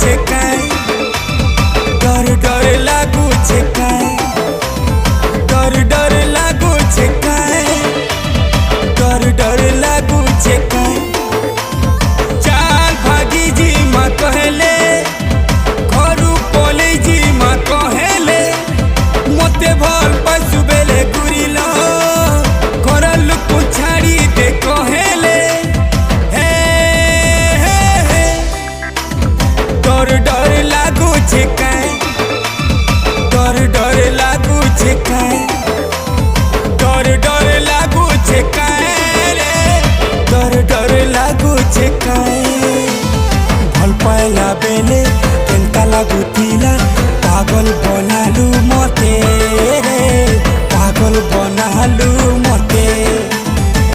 छे काई डर डर लागू छे काई डर डर लागू छे काई डर डर लागू छे काई चाल भागी जी माँ कहले घरू पोले जी माँ कहले मते भल पशु बेले गुरिल घर लोक छाड़ी दे कहले डर डर लागू छे काई डर डर लागू छे काई डर डर लागू छे काई रे डर डर लागू छे काई भल पाइला बेले केनता लागुतिला पागल बनालू।